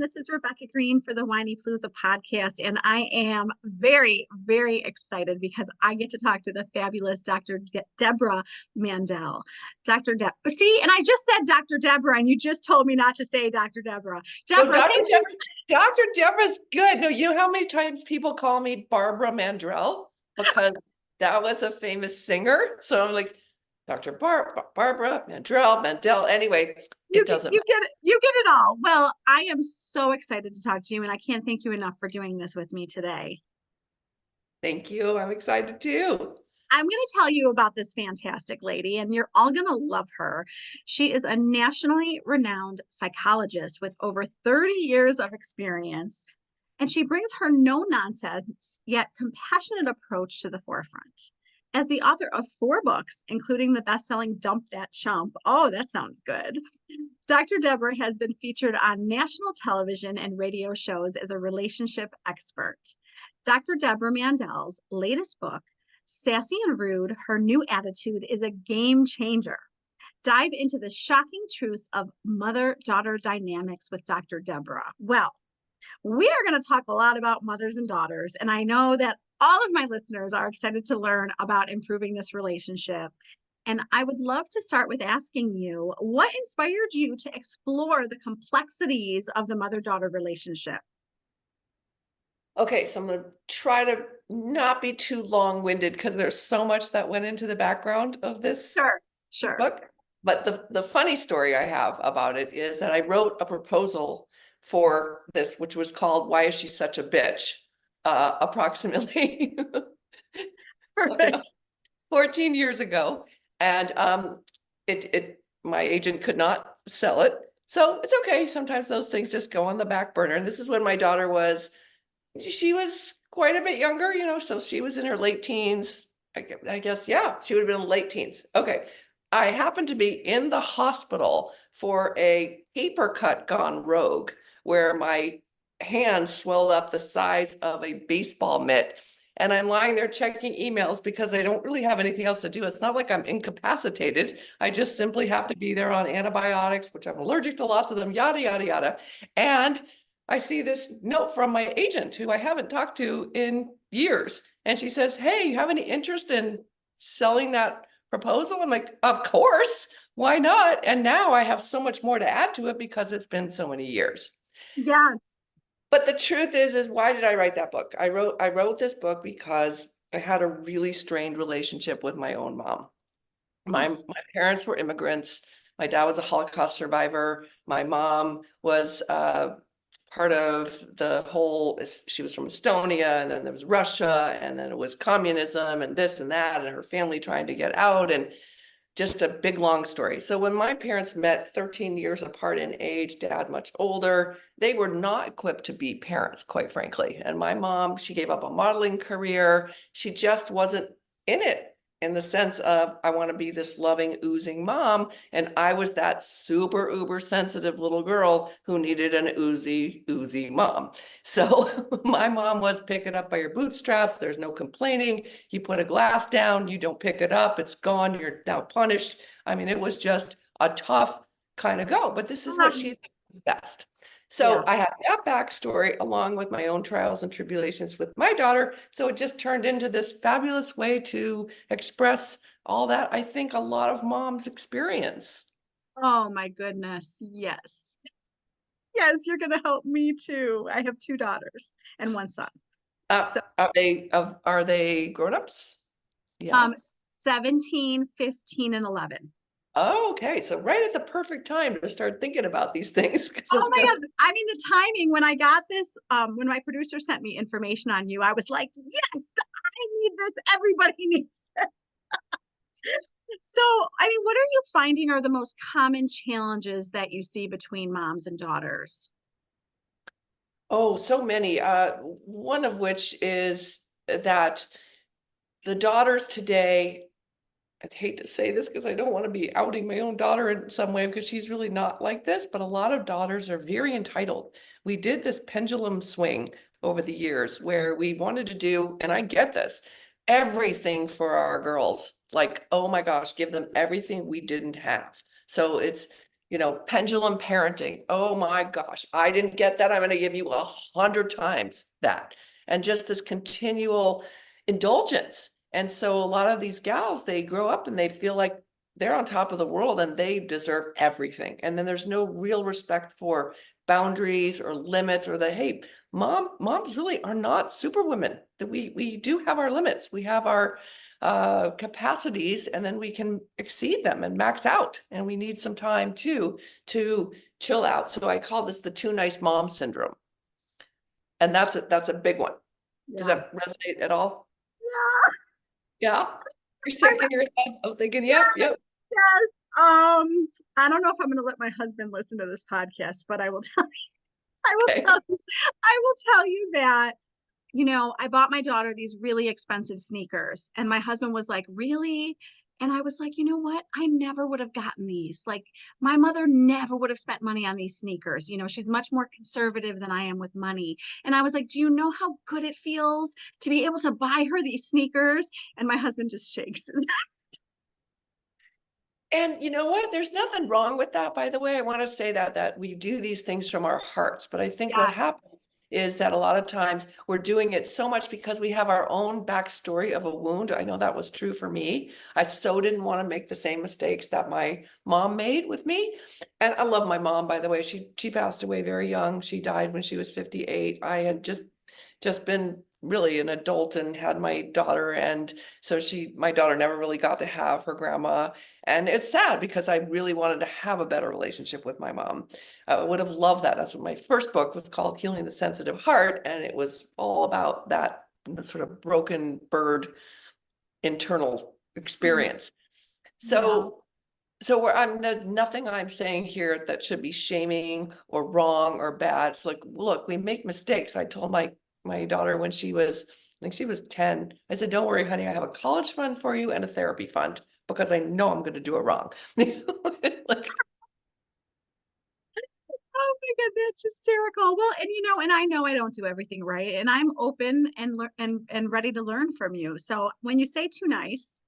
This is Rebecca Greene for the Whiny Palooza podcast, and I am very, very excited because I get to talk to the fabulous Dr. Debra Mandel. See, and I just said Dr. Debra, and you just told me not to say Dr. Debra. No, Debra, thank you. Dr. Debra's good. No, you know how many times people call me Barbara Mandrell because that was a famous singer. So I'm like, Barbara Mandel. Anyway, You it get, doesn't you matter. get it. You get it all. Well, I am so excited to talk to you, and I can't thank you enough for doing this with me today. Thank you. I'm excited too. I'm going to tell you about this fantastic lady, and you're all going to love her. She is a nationally renowned psychologist with over 30 years of experience, and she brings her no nonsense yet compassionate approach to the forefront. As the author of 4 books, including the best selling Dump That Chump, oh, that sounds good. Dr. Debra has been featured on national television and radio shows as a relationship expert. Dr. Debra Mandel's latest book, Sassy and Rude, Her New Attitude, is a game changer. Dive into the shocking truths of mother-daughter dynamics with Dr. Debra. Well, we are going to talk a lot about mothers and daughters, and I know that all of my listeners are excited to learn about improving this relationship. And I would love to start with asking you, what inspired you to explore the complexities of the mother-daughter relationship? Okay, so I'm going to try to not be too long-winded because there's so much that went into the background of this Sure. book. But the funny story I have about it is that I wrote a proposal for this, which was called "Why Is She Such a Bitch?" Approximately Perfect. 14 years ago, and my agent could not sell it, so it's okay. Sometimes those things just go on the back burner. And this is when my daughter was quite a bit younger, so she was in her late teens. I guess, yeah, she would have been in late teens. Okay. I happened to be in the hospital for a paper cut gone rogue where my hand swelled up the size of a baseball mitt. And I'm lying there checking emails because I don't really have anything else to do. It's not like I'm incapacitated. I just simply have to be there on antibiotics, which I'm allergic to lots of them, yada, yada, yada. And I see this note from my agent who I haven't talked to in years. And she says, "Hey, you have any interest in selling that proposal?" I'm like, "Of course, why not?" And now I have so much more to add to it because it's been so many years. Yeah. But the truth is why did I write that book? I wrote this book because I had a really strained relationship with my own mom. My parents were immigrants. My dad was a Holocaust survivor. My mom was part of the whole, she was from Estonia, and then there was Russia, and then it was communism and this and that, and her family trying to get out, and just a big long story. So when my parents met 13 years apart in age, dad much older, they were not equipped to be parents, quite frankly. And my mom, she gave up a modeling career. She just wasn't in it, in the sense of, I want to be this loving, oozing mom. And I was that super uber sensitive little girl who needed an oozy mom. So my mom was, pick it up by your bootstraps. There's no complaining. You put a glass down, you don't pick it up, it's gone, you're now punished. I mean, it was just a tough kind of go, but this is what she was best. So Yeah. I have that backstory along with my own trials and tribulations with my daughter. So it just turned into this fabulous way to express all that I think a lot of moms experience. Oh my goodness. Yes. Yes, you're going to help me too. I have 2 daughters and 1 son. So Are they grown-ups? Yeah. 17, 15, and 11. Oh, okay. So right at the perfect time to start thinking about these things. Oh my God. I mean, the timing when I got this, when my producer sent me information on you, I was like, yes, I need this. Everybody needs it. So, I mean, what are you finding are the most common challenges that you see between moms and daughters? Oh, so many. One of which is that the daughters today, I'd hate to say this because I don't want to be outing my own daughter in some way because she's really not like this, but a lot of daughters are very entitled. We did this pendulum swing over the years where we wanted to do, and I get this, everything for our girls. Like, oh my gosh, give them everything we didn't have. So it's pendulum parenting. Oh my gosh, I didn't get that. I'm going to give you 100 times that. And just this continual indulgence. And so a lot of these gals, they grow up and they feel like they're on top of the world and they deserve everything. And then there's no real respect for boundaries or limits, or that, hey, moms really are not superwomen, that we do have our limits. We have our capacities, and then we can exceed them and max out. And we need some time too to chill out. So I call this the too nice mom syndrome. And that's a big one. Does Yeah. that resonate at all? Yeah. Yeah. You're shaking your head. I'm thinking, yep. Yes. I don't know if I'm going to let my husband listen to this podcast, but I will tell Okay. I will tell you that, I bought my daughter these really expensive sneakers, and my husband was like, "Really?" And I was like, "You know what? I never would have gotten these. Like, my mother never would have spent money on these sneakers. She's much more conservative than I am with money." And I was like, "Do you know how good it feels to be able to buy her these sneakers?" And my husband just shakes. And you know what? There's nothing wrong with that, by the way. I want to say that we do these things from our hearts, but I think what Yes. happens is that a lot of times we're doing it so much because we have our own backstory of a wound. I know that was true for me. I so didn't want to make the same mistakes that my mom made with me. And I love my mom, by the way. She passed away very young. She died when she was 58. I had just been really an adult and had my daughter, and so my daughter never really got to have her grandma. And it's sad because I really wanted to have a better relationship with my mom. I would have loved that. That's what my first book was called, Healing the Sensitive Heart, and it was all about that sort of broken bird internal experience. Yeah. So nothing I'm saying here that should be shaming or wrong or bad. It's like, look, we make mistakes. I told my daughter when I think she was 10, I said, don't worry, honey, I have a college fund for you and a therapy fund because I know I'm going to do it wrong. Like, Oh my God, that's hysterical. Well, and I know I don't do everything right, and I'm open and ready to learn from you. So when you say too nice,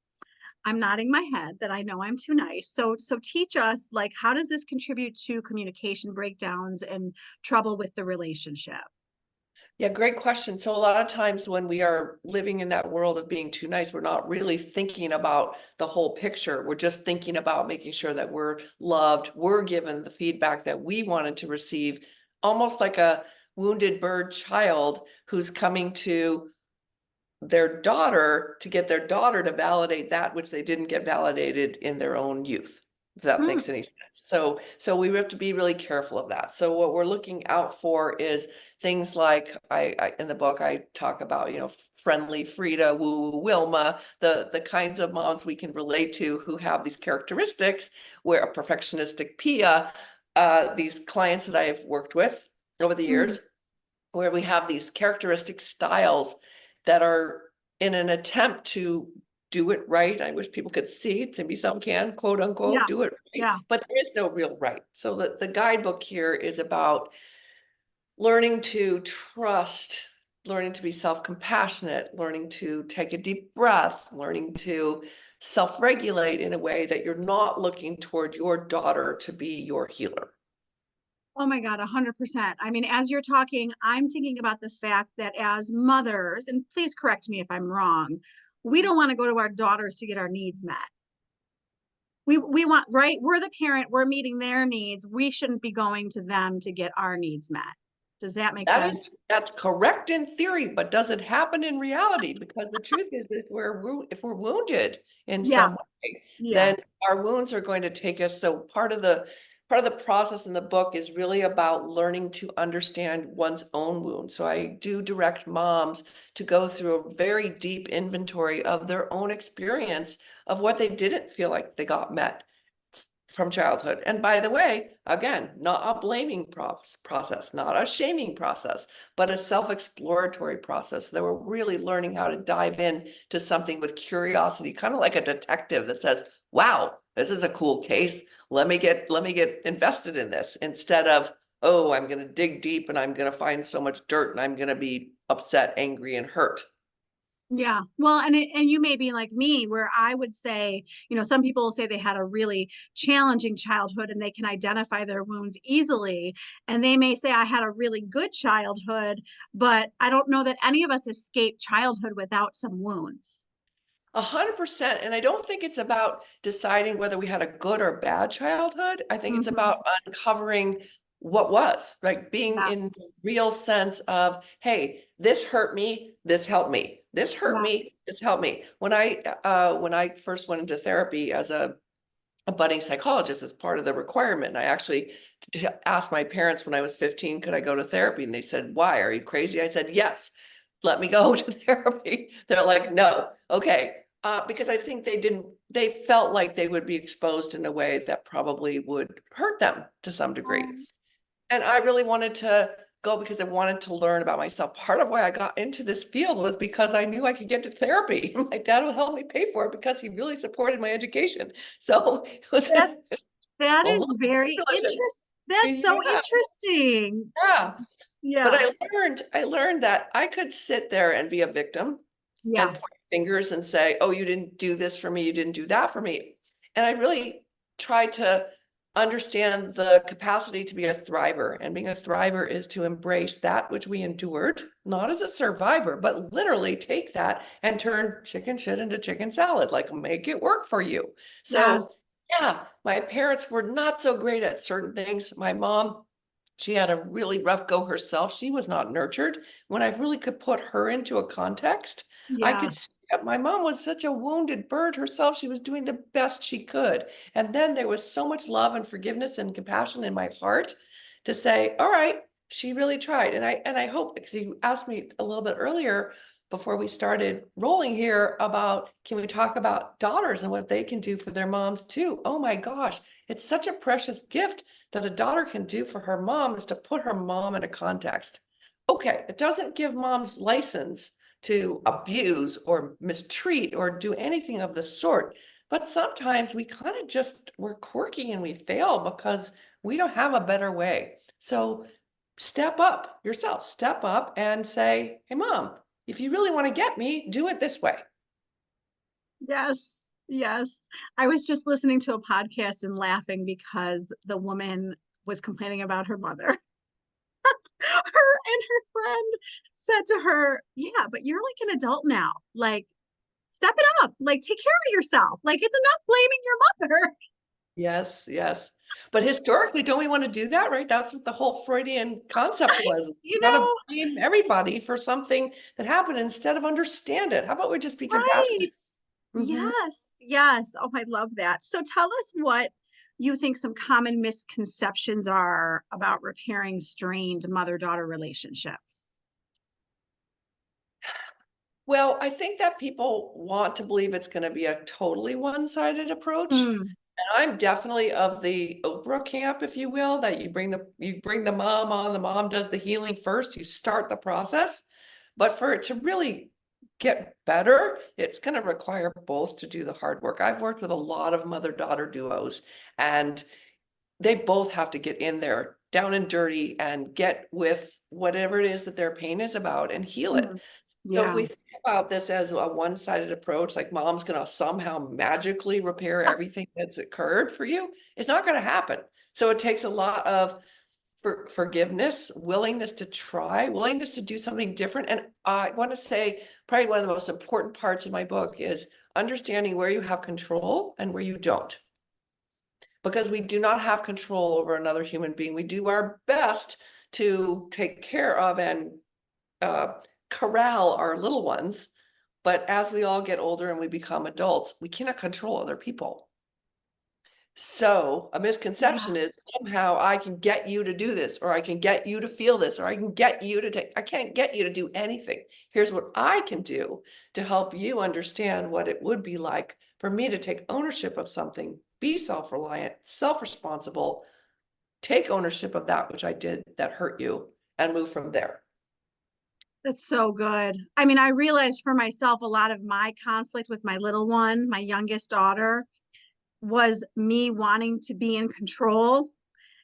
I'm nodding my head that I know I'm too nice. So teach us, like, how does this contribute to communication breakdowns and trouble with the relationship? yeah, great question. So a lot of times when we are living in that world of being too nice, we're not really thinking about the whole picture. We're just thinking about making sure that we're loved, we're given the feedback that we wanted to receive, almost like a wounded bird child who's coming to their daughter to get their daughter to validate that which they didn't get validated in their own youth, if that Hmm. makes any sense. So we have to be really careful of that. So what we're looking out for is things like I in the book I talk about, friendly Frida, woo Wilma, the kinds of moms we can relate to who have these characteristics, where a perfectionistic Pia, these clients that I've worked with over the Hmm. years, where we have these characteristic styles that are in an attempt to do it right. I wish people could see, maybe some can, quote unquote, Yeah. do it right, Yeah. but there is no real right. So the guidebook here is about learning to trust, learning to be self-compassionate, learning to take a deep breath, learning to self-regulate in a way that you're not looking toward your daughter to be your healer. Oh my God, 100%. I mean, as you're talking, I'm thinking about the fact that as mothers, and please correct me if I'm wrong, we don't want to go to our daughters to get our needs met. We want, right? We're the parent, we're meeting their needs. We shouldn't be going to them to get our needs met. Does that make sense? That's correct in theory, but does it happen in reality? Because the truth is, if we're wounded in Yeah. some way, Yeah. then our wounds are going to take us. So part of the process in the book is really about learning to understand one's own wound. So I do direct moms to go through a very deep inventory of their own experience of what they didn't feel like they got met from childhood. And by the way, again, not a blaming process, not a shaming process, but a self-exploratory process that we're really learning how to dive in to something with curiosity, kind of like a detective that says, wow, this is a cool case. Let me get invested in this, instead of, oh, I'm going to dig deep and I'm going to find so much dirt and I'm going to be upset, angry, and hurt. Yeah. Well, and you may be like me, where I would say, some people will say they had a really challenging childhood and they can identify their wounds easily. And they may say I had a really good childhood, but I don't know that any of us escape childhood without some wounds. 100%. And I don't think it's about deciding whether we had a good or bad childhood. I think it's Hmm. about uncovering what was, like being in Yes. real sense of, hey, this hurt me, this helped me. This hurt me, Yes. this helped me. When I first went into therapy as a budding psychologist as part of the requirement, I actually asked my parents when I was 15, could I go to therapy? And they said, why? Are you crazy? I said, yes, let me go to therapy. They're like, no. Okay. Because I think they felt like they would be exposed in a way that probably would hurt them to some degree. Um, And I really wanted to go because I wanted to learn about myself. Part of why I got into this field was because I knew I could get to therapy. My dad would help me pay for it because he really supported my education. So it was a that's that whole is very religion. interesting. That's so Yeah. interesting. Yeah. But Yeah. I learned that I could sit there and be a victim and Yeah. point fingers and say, oh, you didn't do this for me, you didn't do that for me. And I really tried to understand the capacity to be a thriver. And being a thriver is to embrace that which we endured, not as a survivor, but literally take that and turn chicken shit into chicken salad, like make it work for you. Yeah. So yeah, my parents were not so great at certain things. My mom, she had a really rough go herself. She was not nurtured. When I really could put her into a context, I Yeah. could see that my mom was such a wounded bird herself. She was doing the best she could. And then there was so much love and forgiveness and compassion in my heart to say, all right, she really tried. And I hope, because you asked me a little bit earlier before we started rolling here about, can we talk about daughters and what they can do for their moms too? Oh my gosh, it's such a precious gift that a daughter can do for her mom is to put her mom in a context. Okay, it doesn't give moms license to abuse or mistreat or do anything of the sort. But sometimes we kind of we're quirky and we fail because we don't have a better way. So step up yourself, step up and say, hey, mom, if you really want to get me, do it this way. Yes. Yes. I was just listening to a podcast and laughing because the woman was complaining about her mother. Her and her friend said to her, yeah, but you're like an adult now. Like, step it up. Like, take care of yourself. Like, it's enough blaming your mother. Yes, yes. But historically, don't we want to do that, right? That's what the whole Freudian concept was. You We want know, to blame everybody for something that happened instead of understand it. How about we just be right. compassionate? Hmm. Yes. Yes. Oh, I love that. So tell us what you think some common misconceptions are about repairing strained mother-daughter relationships. Well, I think that people want to believe it's going to be a totally one-sided approach. Mm, And I'm definitely of the Oprah camp, if you will, that you bring the mom on, the mom does the healing first, you start the process. But for it to really get better, it's going to require both to do the hard work. I've worked with a lot of mother-daughter duos, and they both have to get in there down and dirty and get with whatever it is that their pain is about and heal it. mm, So if yeah. we think about this as a one-sided approach, like mom's going to somehow magically repair everything that's occurred for you, it's not going to happen. So it takes a lot of forgiveness, willingness to try, willingness to do something different. And I want to say probably one of the most important parts of my book is understanding where you have control and where you don't. Because we do not have control over another human being. We do our best to take care of and uh, corral our little ones. But as we all get older and we become adults, we cannot control other people. So a Yeah. misconception is somehow I can get you to do this, or I can get you to feel this, or I can get you to take, I can't get you to do anything. Here's what I can do to help you understand what it would be like for me to take ownership of something, be self-reliant, self-responsible, take ownership of that which I did that hurt you, and move from there. That's so good. I mean, I realized for myself a lot of my conflict with my little one, my youngest daughter, was me wanting to be in control.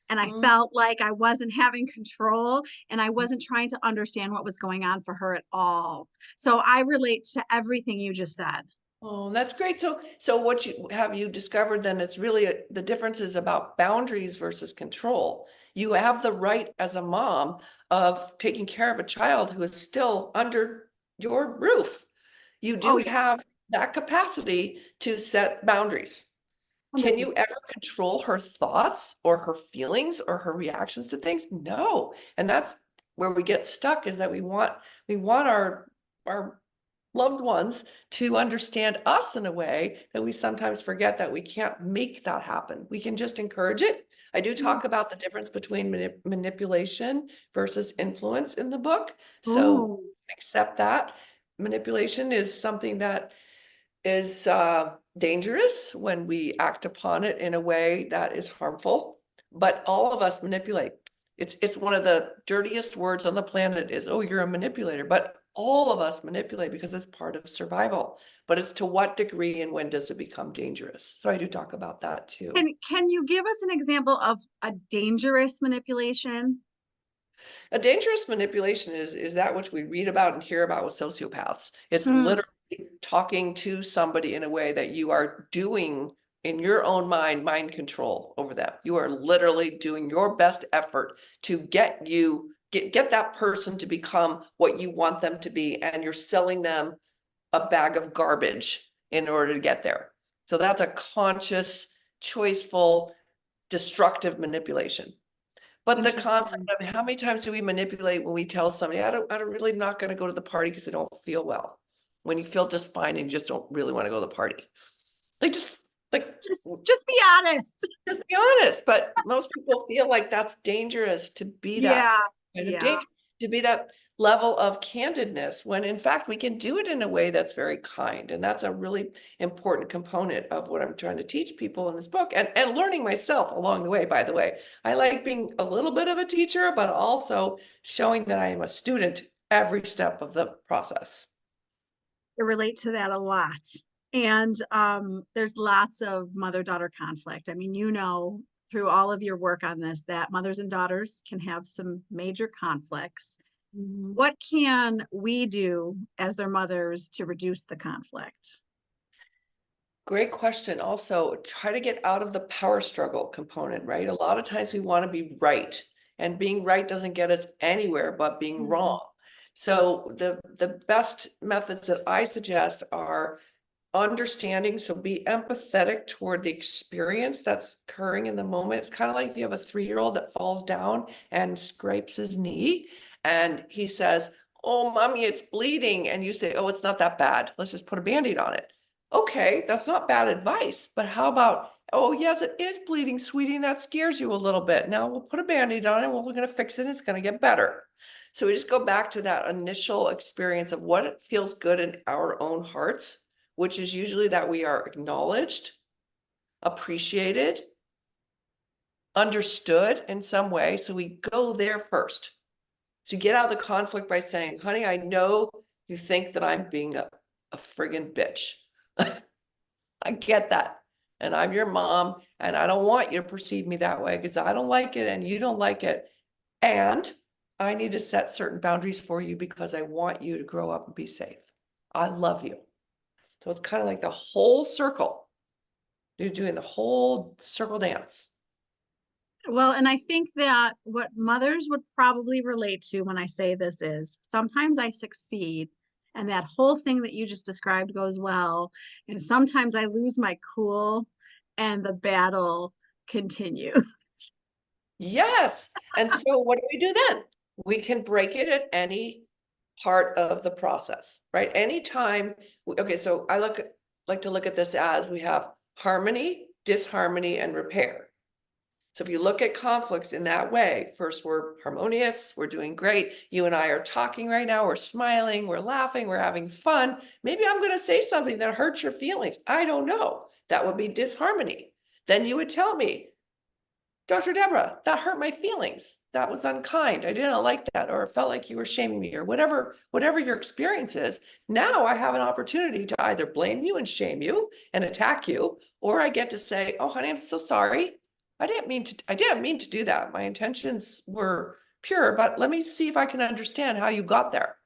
And I Mm. felt like I wasn't having control and I wasn't trying to understand what was going on for her at all. So I relate to everything you just said. Oh, that's great. So what you discovered then, it's really the difference is about boundaries versus control. You have the right as a mom of taking care of a child who is still under your roof. You Oh, do have yes. that capacity to set boundaries. Can you 100%. ever control her thoughts or her feelings or her reactions to things? No. And that's where we get stuck, is that we want our loved ones to understand us in a way that we sometimes forget that we can't make that happen. We can just encourage it. I do talk about the difference between manipulation versus influence in the book. So Oh, accept that. Manipulation is something that is dangerous when we act upon it in a way that is harmful, but all of us manipulate. It's one of the dirtiest words on the planet is, oh, you're a manipulator, but all of us manipulate because it's part of survival. But it's to what degree and when does it become dangerous? So I do talk about that too. can you give us an example of a dangerous manipulation? A dangerous manipulation is that which we read about and hear about with sociopaths. It's Mm, literally talking to somebody in a way that you are doing in your own mind control over them. You are literally doing your best effort to get that person to become what you want them to be, and you're selling them a bag of garbage in order to get there. So that's a conscious, choiceful, destructive manipulation. But the concept interesting. of how many times do we manipulate when we tell somebody, I don't really not going to go to the party because I don't feel well. When you feel just fine and you just don't really want to go to the party. Like just like Just be honest. just be honest. But most people feel like that's dangerous to be that Yeah. kind of Yeah. danger, to be that level of candidness, when in fact we can do it in a way that's very kind. And that's a really important component of what I'm trying to teach people in this book, and learning myself along the way, by the way. I like being a little bit of a teacher, but also showing that I am a student every step of the process. I relate to that a lot. And there's lots of mother-daughter conflict. I mean, through all of your work on this, that mothers and daughters can have some major conflicts. Mhm. What can we do as their mothers to reduce the conflict? Great question. Also, try to get out of the power struggle component, right? A lot of times we want to be right, and being right doesn't get us anywhere but being Mhm. wrong. So the best methods that I suggest are understanding. So be empathetic toward the experience that's occurring in the moment. It's kind of like if you have a 3-year-old that falls down and scrapes his knee, and he says, "Oh, mommy, it's bleeding." And you say, "Oh, it's not that bad. Let's just put a band-aid on it." Okay, that's not bad advice. But how about, "Oh, yes, it is bleeding, sweetie, and that scares you a little bit. Now we'll put a band-aid on it. We're going to fix it. And it's going to get better." So we just go back to that initial experience of what it feels good in our own hearts, which is usually that we are acknowledged, appreciated, understood in some way. So we go there first. So you get out of the conflict by saying, "Honey, I know you think that I'm being a friggin' bitch. I get that. And I'm your mom, and I don't want you to perceive me that way because I don't like it and you don't like it. And I need to set certain boundaries for you because I want you to grow up and be safe. I love you." So it's kind of like the whole circle. You're doing the whole circle dance. Well, and I think that what mothers would probably relate to when I say this is sometimes I succeed and that whole thing that you just described goes well. And sometimes I lose my cool and the battle continues. Yes. And so what do we do then? We can break it at any part of the process, right? Anytime. Okay, so like to look at this as we have harmony, disharmony, and repair. So if you look at conflicts in that way, first we're harmonious, we're doing great. You and I are talking right now, we're smiling, we're laughing, we're having fun. Maybe I'm going to say something that hurts your feelings. I don't know. That would be disharmony. Then you would tell me, "Dr. Deborah, that hurt my feelings. That was unkind. I didn't like that, or it felt like you were shaming me," or whatever your experience is. Now I have an opportunity to either blame you and shame you and attack you, or I get to say, "Oh, honey, I'm so sorry. I didn't mean to do that. My intentions were pure, but let me see if I can understand how you got there.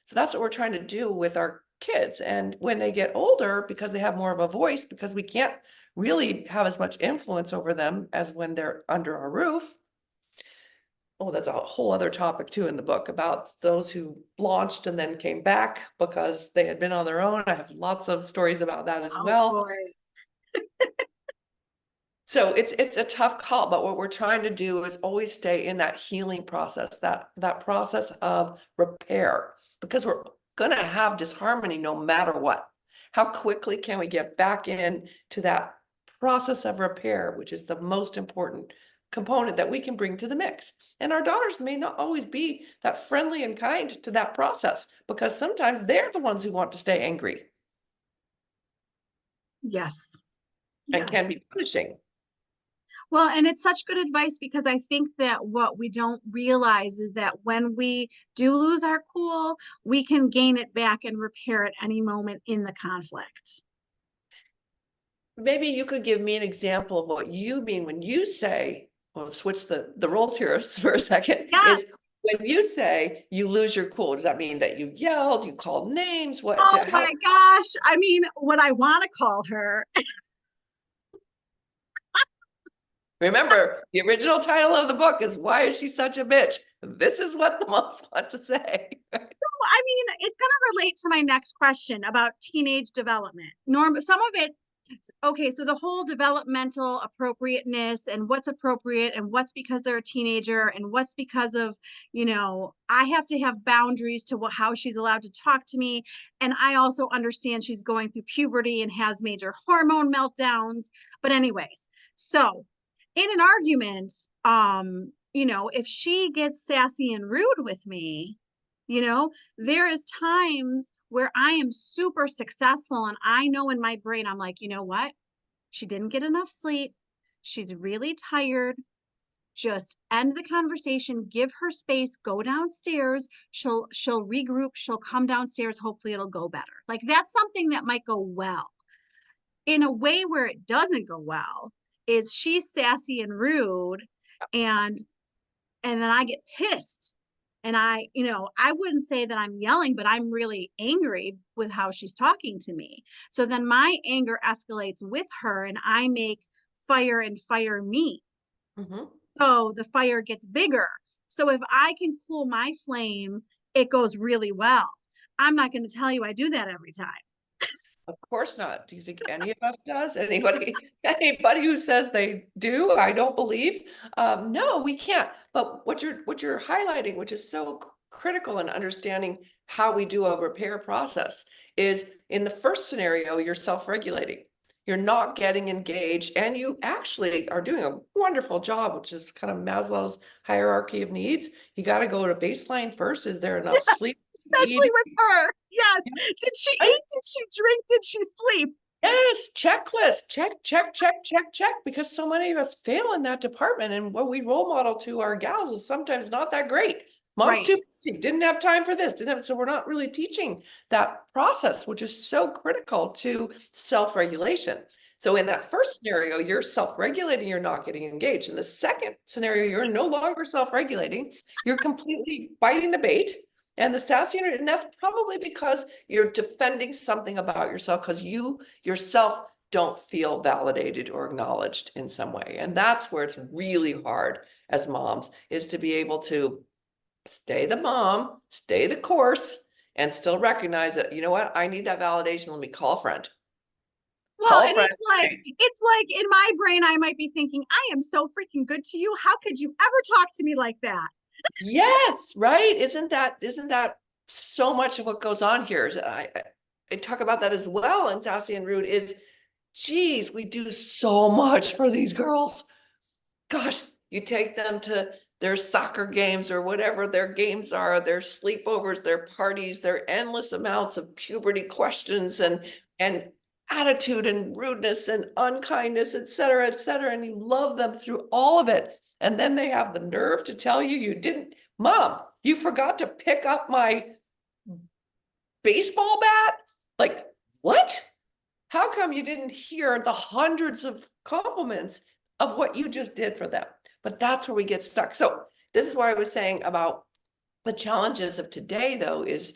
So that's what we're trying to do with our kids. And when they get older, because they have more of a voice, because we can't really have as much influence over them as when they're under our roof. Oh, that's a whole other topic too in the book about those who launched and then came back because they had been on their own. I have lots of stories about that as Oh well. boy. So it's a tough call, but what we're trying to do is always stay in that healing process, that process of repair, because we're gonna have disharmony no matter what. How quickly can we get back in to that process of repair, which is the most important component that we can bring to the mix? And our daughters may not always be that friendly and kind to that process, because sometimes they're the ones who want to stay angry Yes. and Yes. can be punishing. Well, and it's such good advice because I think that what we don't realize is that when we do lose our cool, we can gain it back and repair at any moment in the conflict. Maybe you could give me an example of what you mean when you say, well, switch the roles here for a second, Yes. is when you say you lose your cool, does that mean that you yelled, you called names? Oh How, my gosh. I mean, what I want to call her. remember, the original title of the book is Why Is She Such a Bitch? This is what the moms want to say. I mean, it's going to relate to my next question about teenage development. Norm, some of it, okay, so the whole developmental appropriateness and what's appropriate and what's because they're a teenager and what's because of, I have to have boundaries to how she's allowed to talk to me. And I also understand she's going through puberty and has major hormone meltdowns. But anyways, so in an argument, if she gets sassy and rude with me, there is times where I am super successful and I know in my brain, I'm like, you know what? She didn't get enough sleep. She's really tired. Just end the conversation, give her space, go downstairs. She'll regroup, she'll come downstairs. Hopefully it'll go better. Like that's something that might go well. In a way where it doesn't go well is she's sassy and rude and then I get pissed and I wouldn't say that I'm yelling, but I'm really angry with how she's talking to me. So then my anger escalates with her and I make fire and fire me. Mhm. So the fire gets bigger. So if I can cool my flame, it goes really well. I'm not going to tell you I do that every time. Of course not. Do you think any of us does? Anybody who says they do, I don't believe. No, we can't. But what you're highlighting, which is so critical in understanding how we do a repair process, is in the first scenario, you're self-regulating. You're not getting engaged, and you actually are doing a wonderful job, which is kind of Maslow's hierarchy of needs. You got to go to baseline first. Is there enough sleep? Especially with her. Yes. Did she Right? eat? Did she drink? Did she sleep? Yes, checklist, check, check, check, check, check, because so many of us fail in that department. And what we role model to our gals is sometimes not that great. Mom's Right. too busy, didn't have time for this, didn't have, so we're not really teaching that process, which is so critical to self-regulation. So in that first scenario, you're self-regulating, you're not getting engaged. In the second scenario, you're no longer self-regulating, you're completely biting the bait. And the sassy, and that's probably because you're defending something about yourself because you yourself don't feel validated or acknowledged in some way. And that's where it's really hard as moms, is to be able to stay the mom, stay the course, and still recognize that, you know what, I need that validation. Let me call a friend. Well, Call a and friend. it's like in my brain, I might be thinking, I am so freaking good to you. How could you ever talk to me like that? Yes, right. Isn't that so much of what goes on here? I talk about that as well in Sassy and Rude is, geez, we do so much for these girls. Gosh, you take them to their soccer games or whatever their games are, their sleepovers, their parties, their endless amounts of puberty questions and attitude and rudeness and unkindness, et cetera, and you love them through all of it. And then they have the nerve to tell you you didn't, Mom, you forgot to pick up my baseball bat? Like, what? How come you didn't hear the hundreds of compliments of what you just did for them. But that's where we get stuck. So this is why I was saying about the challenges of today, though, is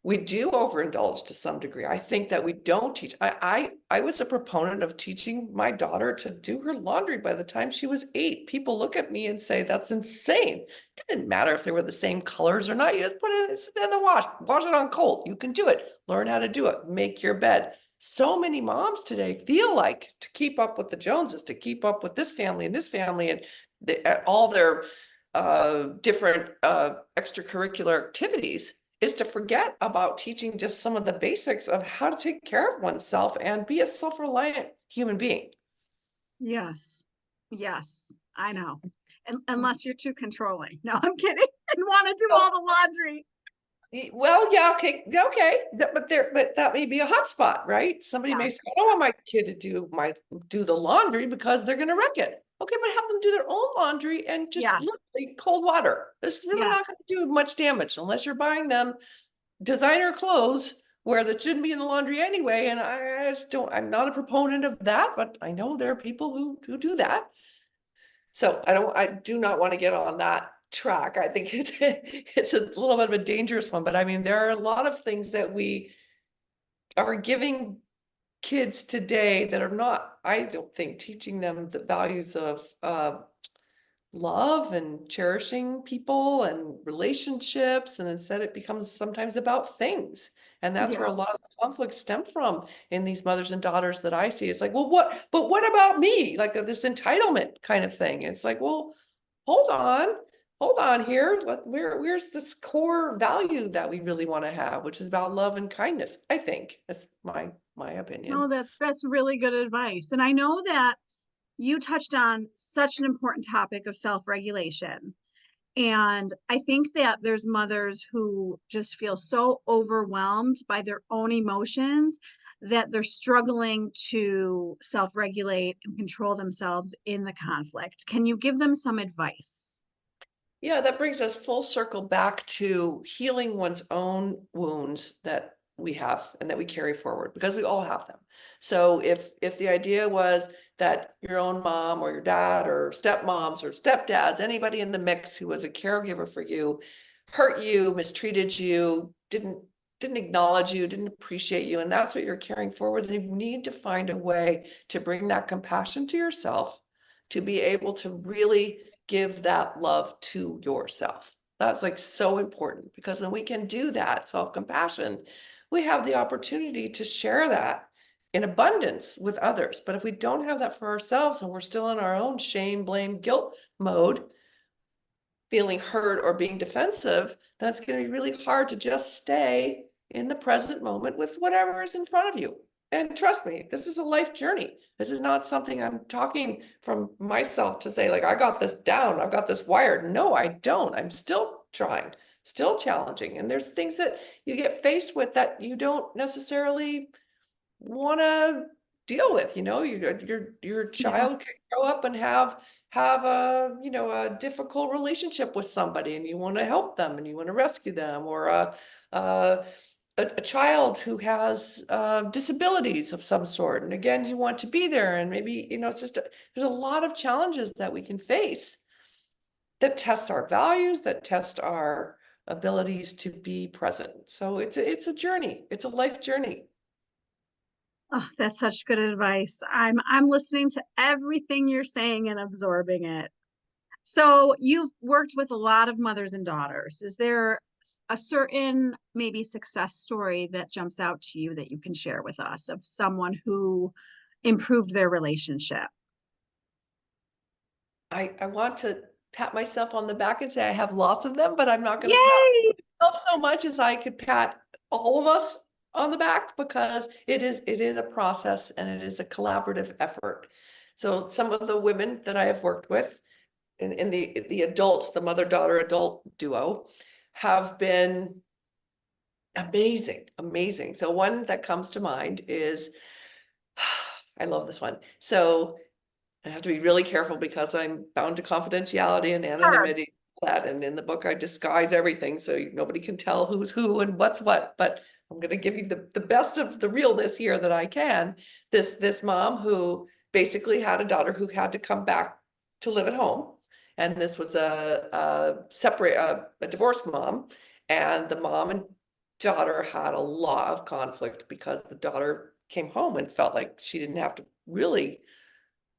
we do overindulge to some degree. I think that we don't teach. I was a proponent of teaching my daughter to do her laundry by the time she was 8. People look at me and say, that's insane. It didn't matter if they were the same colors or not. You just put it in the wash it on cold. You can do it. Learn how to do it. Make your bed. So many moms today feel like to keep up with the Joneses, to keep up with this family and this family and all their different extracurricular activities, is to forget about teaching just some of the basics of how to take care of oneself and be a self-reliant human being. Yes. Yes, I know. And unless you're too controlling. No, I'm kidding. And want to do all the laundry. Well, yeah, okay, but that may be a hot spot, right? Somebody may say, I don't want my kid to do the laundry because they're gonna wreck it. Okay, but have them do their own laundry and just literally cold water. This is really not gonna do much damage unless you're buying them designer clothes where that shouldn't be in the laundry anyway. And I just don't, I'm not a proponent of that, but I know there are people who do that. So I do not want to get on that track. I think it's a little bit of a dangerous one, but I mean, there are a lot of things that we are giving kids today that are not, I don't think, teaching them the values of love and cherishing people and relationships, and instead it becomes sometimes about things. And that's where a lot of conflicts stem from in these mothers and daughters that I see. It's like, well, but what about me? Like this entitlement kind of thing. And it's like, well, hold on here. Where's this core value that we really want to have, which is about love and kindness? I think that's my opinion. No, that's really good advice. And I know that you touched on such an important topic of self-regulation. And I think that there's mothers who just feel so overwhelmed by their own emotions that they're struggling to self-regulate and control themselves in the conflict. Can you give them some advice? Yeah, that brings us full circle back to healing one's own wounds that we have and that we carry forward, because we all have them. So if the idea was that your own mom or your dad or stepmoms or stepdads, anybody in the mix who was a caregiver for you, hurt you, mistreated you, didn't acknowledge you, didn't appreciate you, and that's what you're carrying forward, and you need to find a way to bring that compassion to yourself, to be able to really give that love to yourself. That's like so important, because when we can do that self-compassion, we have the opportunity to share that in abundance with others. But if we don't have that for ourselves and we're still in our own shame, blame, guilt mode, feeling hurt or being defensive, then it's going to be really hard to just stay in the present moment with whatever is in front of you. And trust me, this is a life journey. This is not something I'm talking from myself to say, like, I got this down, I've got this wired. No, I don't. I'm still trying, still challenging. And there's things that you get faced with that you don't necessarily want to deal with. Your child can grow up and have a difficult relationship with somebody, and you want to help them and you want to rescue them, or a child who has disabilities of some sort, and again, you want to be there, and maybe it's just there's a lot of challenges that we can face that test our values, that test our abilities to be present. So it's a journey. It's a life journey. Oh, that's such good advice. I'm listening to everything you're saying and absorbing it. So you've worked with a lot of mothers and daughters. Is there a certain maybe success story that jumps out to you that you can share with us of someone who improved their relationship? I want to pat myself on the back and say I have lots of them, but I'm not going to pat Yay! myself so much as I could pat all of us on the back, because it is a process and it is a collaborative effort. So some of the women that I have worked with in the adult, the mother-daughter adult duo, have been amazing, amazing. So one that comes to mind is, I love this one. So I have to be really careful because I'm bound to confidentiality and Sure. anonymity. That, and in the book I disguise everything so nobody can tell who's who and what's what. But I'm going to give you the best of the realness here that I can. This mom who basically had a daughter who had to come back to live at home. And this was a divorced mom, and the mom and daughter had a lot of conflict because the daughter came home and felt like she didn't have to really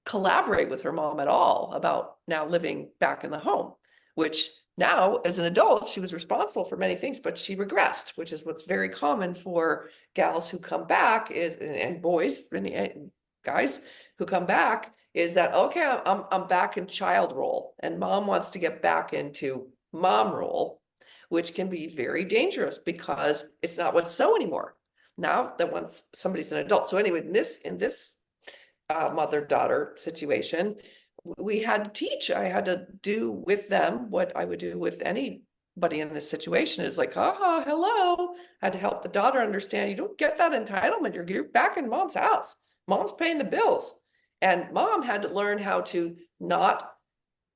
collaborate with her mom at all about now living back in the home, which now as an adult, she was responsible for many things, but she regressed, which is what's very common for gals who come back and boys and guys who come back is that, okay, I'm back in child role and mom wants to get back into mom role, which can be very dangerous because it's not what's so anymore. Now that once somebody's an adult. So anyway, in this mother-daughter situation, we had to teach. I had to do with them what I would do with anybody in this situation. Is like, hello. I had to help the daughter understand you don't get that entitlement. You're back in mom's house. Mom's paying the bills. And mom had to learn how to not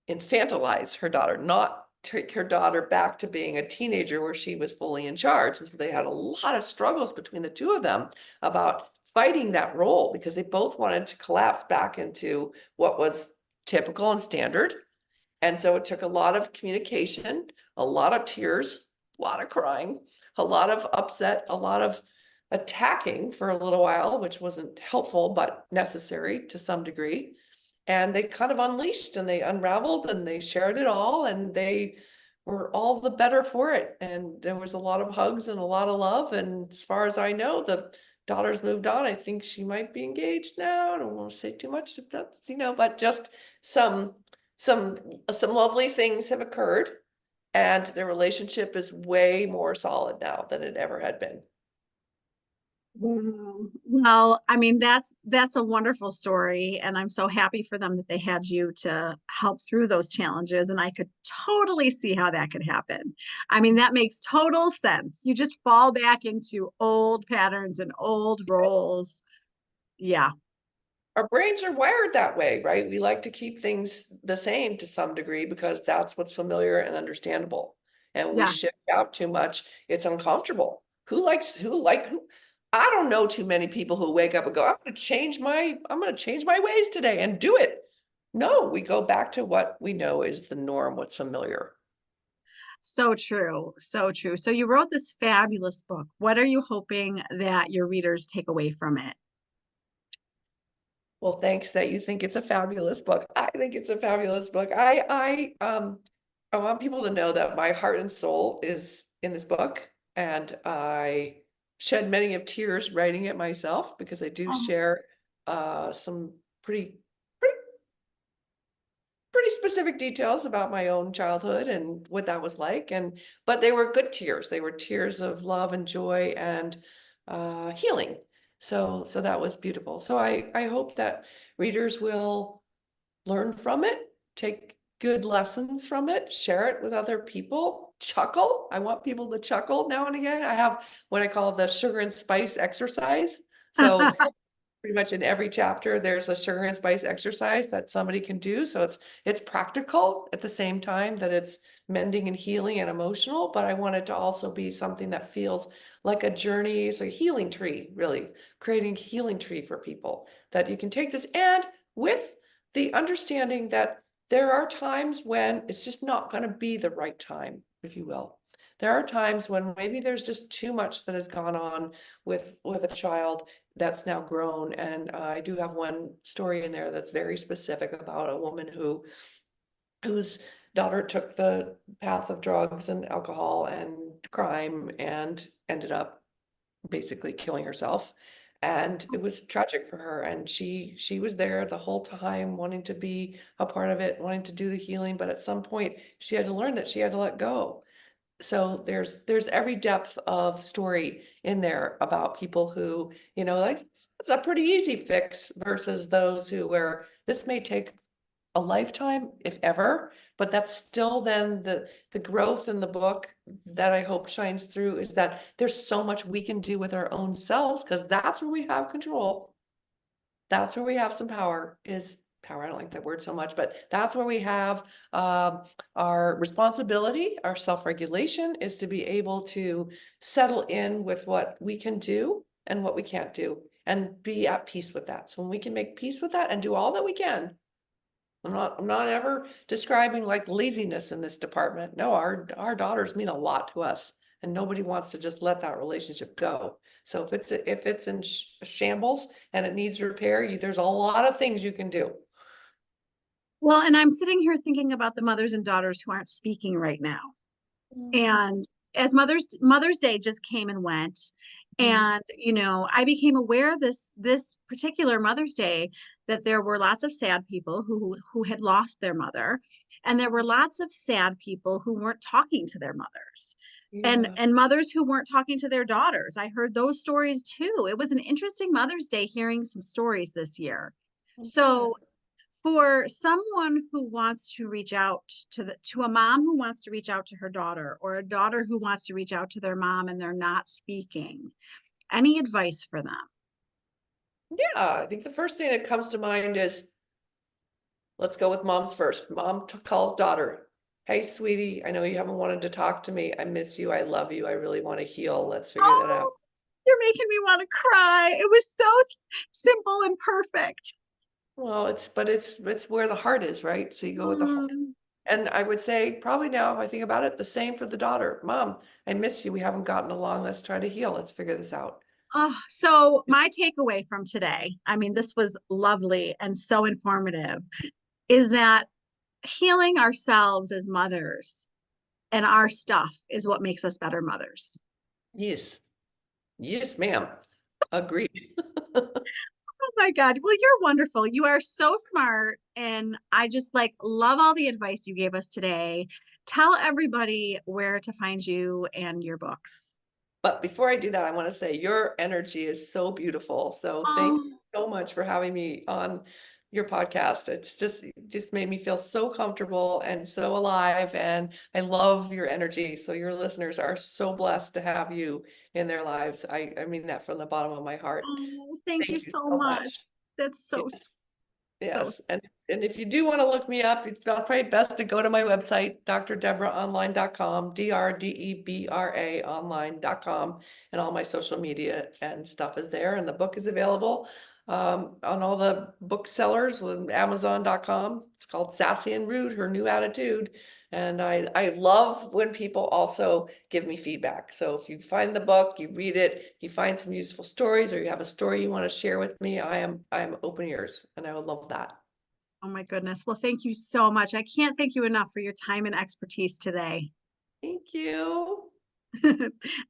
infantilize her daughter, not take her daughter back to being a teenager where she was fully in charge. And so they had a lot of struggles between the two of them about fighting that role because they both wanted to collapse back into what was typical and standard. And so it took a lot of communication, a lot of tears, a lot of crying, a lot of upset, a lot of attacking for a little while, which wasn't helpful, but necessary to some degree. And they kind of unleashed and they unraveled and they shared it all and they were all the better for it. And there was a lot of hugs and a lot of love. And as far as I know, the daughter's moved on. I think she might be engaged now. I don't want to say too much if that's, but just some lovely things have occurred and their relationship is way more solid now than it ever had been. Wow. Well, I mean, that's a wonderful story, and I'm so happy for them that they had you to help through those challenges, and I could totally see how that could happen. I mean, that makes total sense. You just fall back into old patterns and old roles. Yeah. Our brains are wired that way, right? We like to keep things the same to some degree because that's what's familiar and understandable. And we shift Yes. out too much, it's uncomfortable. Who I don't know too many people who wake up and go, I'm gonna change my ways today and do it. No, we go back to what we know is the norm, what's familiar. So true. So true. So you wrote this fabulous book. What are you hoping that your readers take away from it? Well, thanks that you think it's a fabulous book. I think it's a fabulous book. I want people to know that my heart and soul is in this book, and I shed many of tears writing it myself because I do Oh, share some pretty pretty specific details about my own childhood and what that was like. But they were good tears. They were tears of love and joy and healing. So that was beautiful. So I hope that readers will learn from it, take good lessons from it, share it with other people, chuckle. I want people to chuckle now and again. I have what I call the sugar and spice exercise. So pretty much in every chapter, there's a sugar and spice exercise that somebody can do. So it's practical at the same time that it's mending and healing and emotional, but I want it to also be something that feels like a journey. It's a healing tree, really, creating a healing tree for people that you can take this and with the understanding that there are times when it's just not going to be the right time, if you will. There are times when maybe there's just too much that has gone on with a child that's now grown. And I do have one story in there that's very specific about a woman whose daughter took the path of drugs and alcohol and crime and ended up basically killing herself. And it was tragic for her. And she was there the whole time wanting to be a part of it, wanting to do the healing. But at some point she had to learn that she had to let go. So there's every depth of story in there about people who, like it's a pretty easy fix versus those who where this may take a lifetime, if ever, but that's still then the growth in the book that I hope shines through is that there's so much we can do with our own selves because that's where we have control. That's where we have some power is power. I don't like that word so much, but that's where we have our responsibility, our self-regulation is to be able to settle in with what we can do and what we can't do. and be at peace with that. So when we can make peace with that and do all that we can, I'm not ever describing like laziness in this department. No, our daughters mean a lot to us, and nobody wants to just let that relationship go. So if it's in shambles and it needs repair, there's a lot of things you can do. Well, and I'm sitting here thinking about the mothers and daughters who aren't speaking right now. And as Mother's Day just came and went, and I became aware this particular Mother's Day that there were lots of sad people who had lost their mother, and there were lots of sad people who weren't talking to their mothers. Yeah. And mothers who weren't talking to their daughters. I heard those stories too. It was an interesting Mother's Day hearing some stories this year. So for someone who wants to reach out to a mom who wants to reach out to her daughter, or a daughter who wants to reach out to their mom and they're not speaking, any advice for them? Yeah, I think the first thing that comes to mind is, let's go with moms first. Mom calls daughter. Hey, sweetie, I know you haven't wanted to talk to me. I miss you. I love you. I really want to heal. Let's figure that out. You're making me want to cry. It was so simple and perfect. Well, it's where the heart is, right? So you go with the heart. And I would say probably now, if I think about it, the same for the daughter. Mom, I miss you. We haven't gotten along. Let's try to heal. Let's figure this out. So my takeaway from today, I mean, this was lovely and so informative, is that healing ourselves as mothers and our stuff is what makes us better mothers. Yes. Yes, ma'am. Agreed. Oh my God. Well, you're wonderful. You are so smart. And I just love all the advice you gave us today. Tell everybody where to find you and your books. But before I do that, I want to say your energy is so beautiful. So thank you so much for having me on your podcast. It's just made me feel so comfortable and so alive. And I love your energy. So your listeners are so blessed to have you in their lives. I mean that from the bottom of my heart. Oh, thank you so much. That's so Yes. And if you do want to look me up, it's probably best to go to my website, drdebraonline.com, DRDEBRA online.com, and all my social media and stuff is there. And the book is available on all the booksellers, Amazon.com. It's called Sassy and Rude, Her New Attitude. And I love when people also give me feedback. So if you find the book, you read it, you find some useful stories, or you have a story you want to share with me, I'm open ears, and I would love that. Oh my goodness. Well, thank you so much. I can't thank you enough for your time and expertise today. Thank you.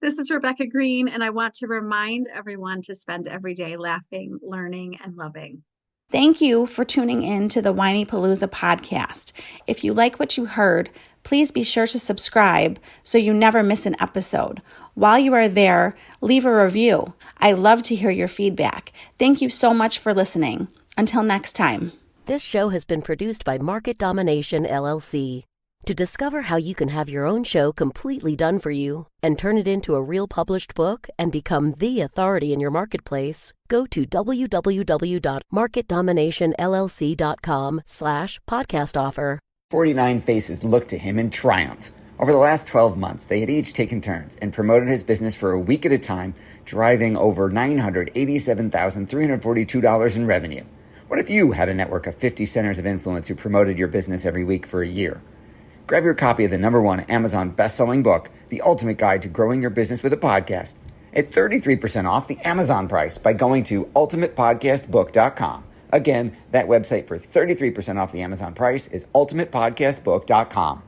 This is Rebecca Greene, and I want to remind everyone to spend every day laughing, learning, and loving. Thank you for tuning in to the Whiny Palooza podcast. If you like what you heard, please be sure to subscribe so you never miss an episode. While you are there, leave a review. I love to hear your feedback. Thank you so much for listening. Until next time. This show has been produced by Market Domination, LLC. To discover how you can have your own show completely done for you and turn it into a real published book and become the authority in your marketplace, go to www.marketdominationllc.com/podcast offer. 49 faces looked to him in triumph. Over the last 12 months, they had each taken turns and promoted his business for a week at a time, driving over $987,342 in revenue. What if you had a network of 50 centers of influence who promoted your business every week for a year? Grab your copy of the #1 Amazon best-selling book, The Ultimate Guide to Growing Your Business with a Podcast, at 33% off the Amazon price by going to ultimatepodcastbook.com. Again, that website for 33% off the Amazon price is ultimatepodcastbook.com.